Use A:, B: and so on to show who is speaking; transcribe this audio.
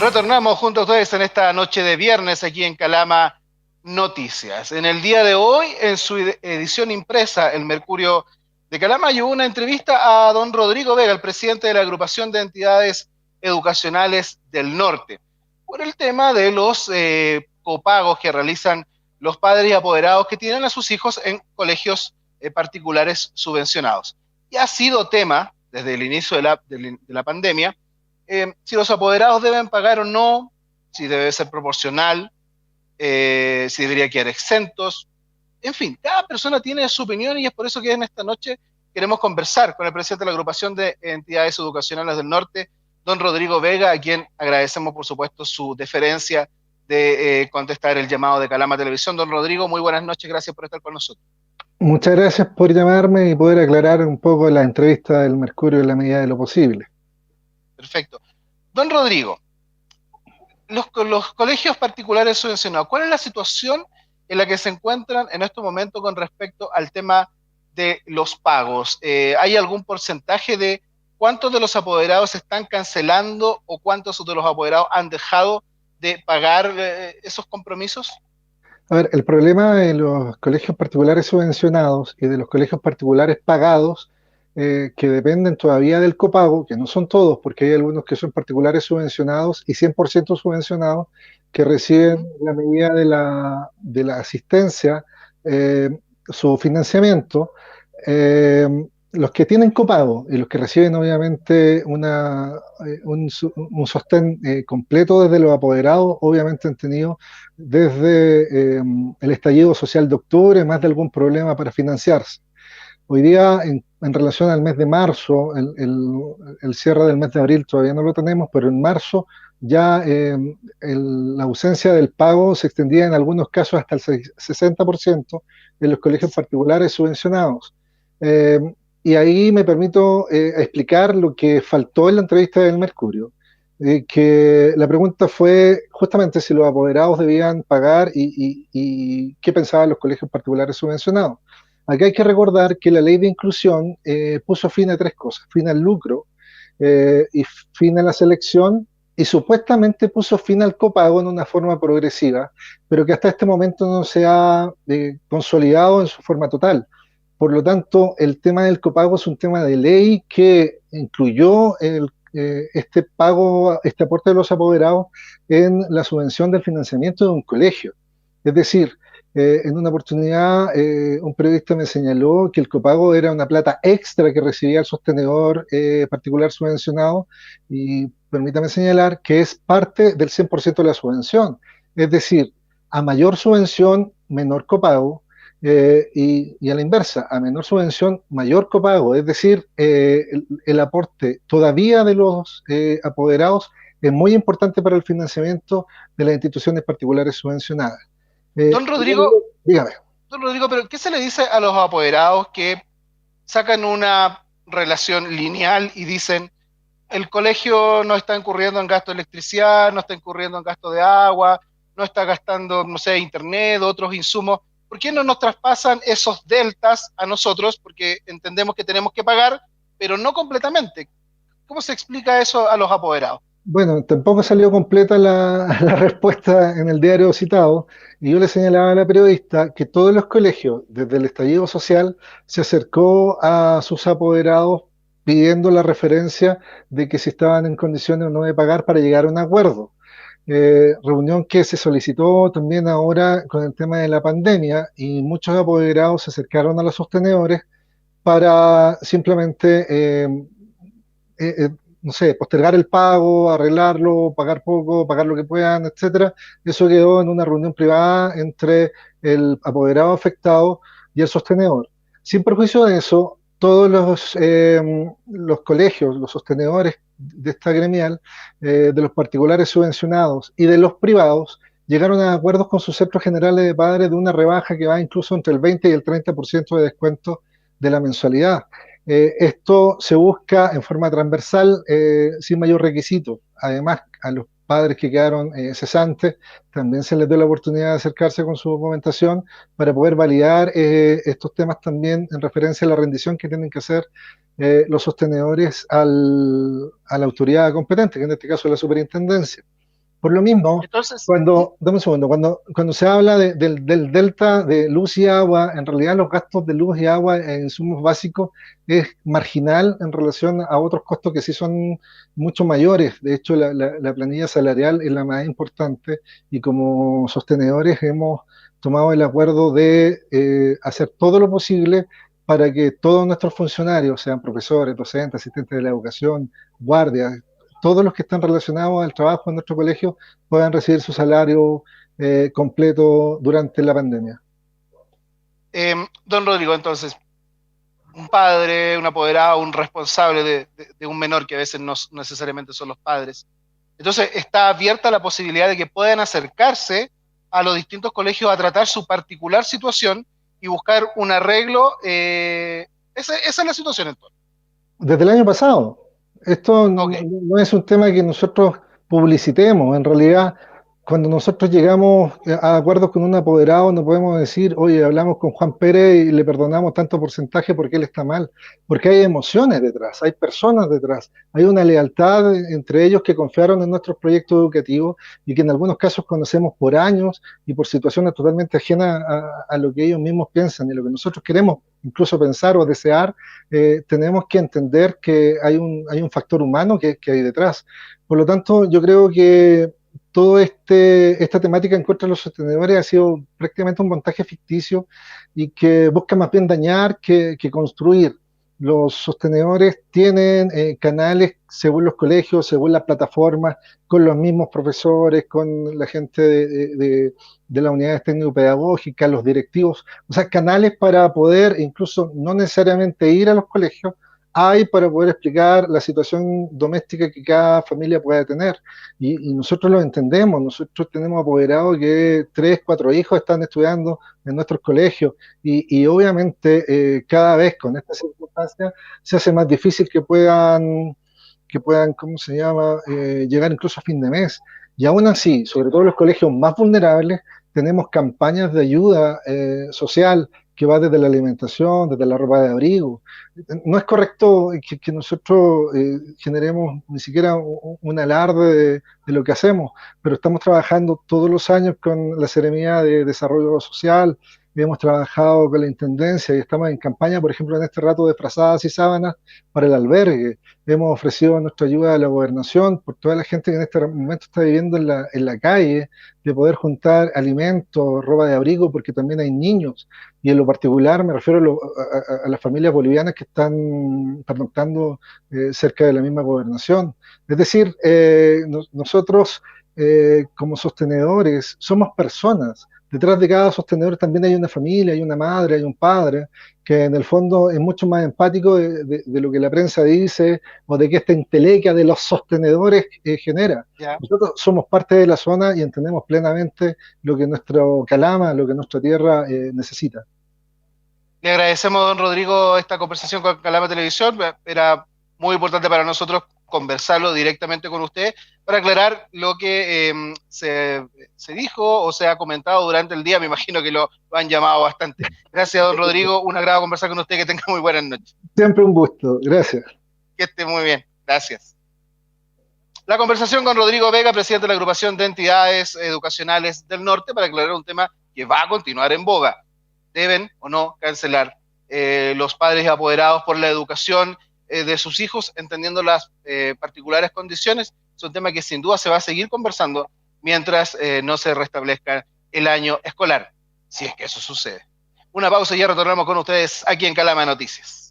A: Retornamos junto a ustedes en esta noche de viernes aquí en Calama Noticias. En el día de hoy, en su edición impresa, el Mercurio de Calama llevó una entrevista a don Rodrigo Vega, el presidente de la Agrupación de Entidades Educacionales del Norte, por el tema de los copagos que realizan los padres y apoderados que tienen a sus hijos en colegios particulares subvencionados. Y ha sido tema desde el inicio de la pandemia si los apoderados deben pagar o no, si debe ser proporcional, si debería quedar exentos. En fin, cada persona tiene su opinión y es por eso que en esta noche queremos conversar con el presidente de la Agrupación de Entidades Educacionales del Norte, don Rodrigo Vega, a quien agradecemos, por supuesto, su deferencia de contestar el llamado de Calama Televisión. Don Rodrigo, muy buenas noches, gracias por estar con nosotros.
B: Muchas gracias por llamarme y poder aclarar un poco la entrevista del Mercurio en la medida de lo posible.
A: Perfecto. Don Rodrigo, los colegios particulares subvencionados, ¿cuál es la situación en la que se encuentran en este momento con respecto al tema de los pagos? ¿Hay algún porcentaje de cuántos de los apoderados están cancelando o cuántos de los apoderados han dejado de pagar esos compromisos?
B: A ver, el problema de los colegios particulares subvencionados y de los colegios particulares pagados, que dependen todavía del copago, que no son todos, porque hay algunos que son particulares subvencionados y 100% subvencionados, que reciben
A: Ujú.
B: la medida de la asistencia, eh, su financiamiento. eh, los que tienen copago y los que reciben obviamente un sostén completo desde los apoderados, obviamente han tenido desde el estallido social de octubre, más de algún problema para financiarse. Hoy día, en relación al mes de marzo, el cierre del mes de abril todavía no lo tenemos, pero en marzo ya la ausencia del pago se extendía en algunos casos hasta el 60% en los colegios particulares subvencionados. Eh, y ahí me permito explicar lo que faltó en la entrevista del Mercurio, que la pregunta fue justamente si los apoderados debían pagar y qué pensaban los colegios particulares subvencionados. Acá hay que recordar que la ley de inclusión puso fin a tres cosas: fin al lucro, y fin a la selección, y supuestamente puso fin al copago en una forma progresiva, pero que hasta este momento no se ha consolidado en su forma total. Por lo tanto, el tema del copago es un tema de ley que incluyó este pago, este aporte de los apoderados en la subvención del financiamiento de un colegio. Es decir, en una oportunidad, un periodista me señaló que el copago era una plata extra que recibía el sostenedor particular subvencionado, y permítame señalar que es parte del 100% de la subvención. Es decir, a mayor subvención, menor copago, y a la inversa, a menor subvención, mayor copago. Es decir, el aporte todavía de los apoderados es muy importante para el financiamiento de las instituciones particulares subvencionadas.
A: Don Rodrigo,
B: Dígame.
A: don Rodrigo, pero ¿qué se le dice a los apoderados que sacan una relación lineal y dicen el colegio no está incurriendo en gasto de electricidad, no está incurriendo en gasto de agua, no está gastando, no sé, internet, otros insumos? ¿Por qué no nos traspasan esos deltas a nosotros? Porque entendemos que tenemos que pagar, pero no completamente. ¿Cómo se explica eso a los apoderados?
B: Bueno, tampoco salió completa la respuesta en el diario citado, y yo le señalaba a la periodista que todos los colegios, desde el estallido social, se acercó a sus apoderados pidiendo la referencia de que si estaban en condiciones o no de pagar para llegar a un acuerdo. Reunión que se solicitó también ahora con el tema de la pandemia, y muchos apoderados se acercaron a los sostenedores para simplemente no sé, postergar el pago, arreglarlo, pagar poco, pagar lo que puedan, etcétera. Eso quedó en una reunión privada entre el apoderado afectado y el sostenedor. Sin perjuicio de eso, todos los colegios, los sostenedores de esta gremial, de los particulares subvencionados y de los privados, llegaron a acuerdos con sus centros generales de padres de una rebaja que va incluso entre el 20 y el 30% de descuento de la mensualidad. Esto se busca en forma transversal, sin mayor requisito. Además, a los padres que quedaron cesantes también se les dio la oportunidad de acercarse con su documentación para poder validar estos temas también en referencia a la rendición que tienen que hacer los sostenedores a la autoridad competente, que en este caso es la superintendencia. Por lo mismo,
A: Entonces,
B: dame un segundo, cuando se habla del delta de luz y agua, en realidad los gastos de luz y agua en insumos básicos es marginal en relación a otros costos que sí son mucho mayores. De hecho, la planilla salarial es la más importante y como sostenedores hemos tomado el acuerdo de hacer todo lo posible para que todos nuestros funcionarios, sean profesores, docentes, asistentes de la educación, guardias, todos los que están relacionados al trabajo en nuestro colegio puedan recibir su salario completo durante la pandemia.
A: don Rodrigo, entonces, un padre, un apoderado, un responsable de un menor, que a veces no necesariamente son los padres. Entonces, está abierta la posibilidad de que puedan acercarse a los distintos colegios a tratar su particular situación y buscar un arreglo. Esa es la situación entonces.
B: Desde el año pasado, esto
A: Ok.
B: no es un tema que nosotros publicitemos. En realidad, cuando nosotros llegamos a acuerdos con un apoderado, no podemos decir, oye, hablamos con Juan Pérez y le perdonamos tanto porcentaje porque él está mal. Porque hay emociones detrás, hay personas detrás, hay una lealtad entre ellos que confiaron en nuestros proyectos educativos y que en algunos casos conocemos por años y por situaciones totalmente ajenas a lo que ellos mismos piensan y lo que nosotros queremos incluso pensar o desear. Tenemos que entender que hay un factor humano que hay detrás. Por lo tanto, yo creo que toda esta temática en contra de los sostenedores ha sido prácticamente un montaje ficticio y que busca más bien dañar que construir. Los sostenedores tienen canales según los colegios, según las plataformas, con los mismos profesores, con la gente de las unidades técnico-pedagógicas, los directivos, o sea, canales para poder incluso no necesariamente ir a los colegios, hay para poder explicar la situación doméstica que cada familia puede tener. Y nosotros lo entendemos, nosotros tenemos apoderados que 3, 4 hijos están estudiando en nuestros colegios y obviamente cada vez con estas circunstancias se hace más difícil que puedan, ¿cómo se llama?, llegar incluso a fin de mes. Y aún así, sobre todo en los colegios más vulnerables, tenemos campañas de ayuda social que va desde la alimentación, desde la ropa de abrigo. No es correcto que nosotros generemos ni siquiera un alarde de lo que hacemos, pero estamos trabajando todos los años con la Seremía de Desarrollo Social, hemos trabajado con la Intendencia y estamos en campaña, por ejemplo, en este rato de frazadas y sábanas para el albergue. Hemos ofrecido nuestra ayuda a la gobernación por toda la gente que en este momento está viviendo en la calle, de poder juntar alimentos, ropa de abrigo, porque también hay niños. Y en lo particular me refiero a las familias bolivianas que están pernoctando cerca de la misma gobernación. Es decir, nosotros como sostenedores somos personas. Detrás de cada sostenedor también hay una familia, hay una madre, hay un padre, que en el fondo es mucho más empático de lo que la prensa dice o de que esta entelequia de los sostenedores genera.
A: Ya.
B: Nosotros somos parte de la zona y entendemos plenamente lo que nuestro Calama, lo que nuestra tierra necesita.
A: Le agradecemos, don Rodrigo, esta conversación con Calama Televisión. Era muy importante para nosotros conversarlo directamente con usted para aclarar lo que se dijo o se ha comentado durante el día. Me imagino que lo han llamado bastante. Gracias, don Rodrigo. Un agrado conversar con usted. Que tenga muy buenas noches.
B: Siempre un gusto, gracias.
A: Que esté muy bien. Gracias. La conversación con Rodrigo Vega, presidente de la agrupación de entidades educacionales del norte, para aclarar un tema que va a continuar en boga. ¿Deben o no cancelar los padres y apoderados por la educación de sus hijos, entendiendo las particulares condiciones? Es un tema que sin duda se va a seguir conversando mientras no se restablezca el año escolar, si es que eso sucede. Una pausa y ya retornamos con ustedes aquí en Calama Noticias.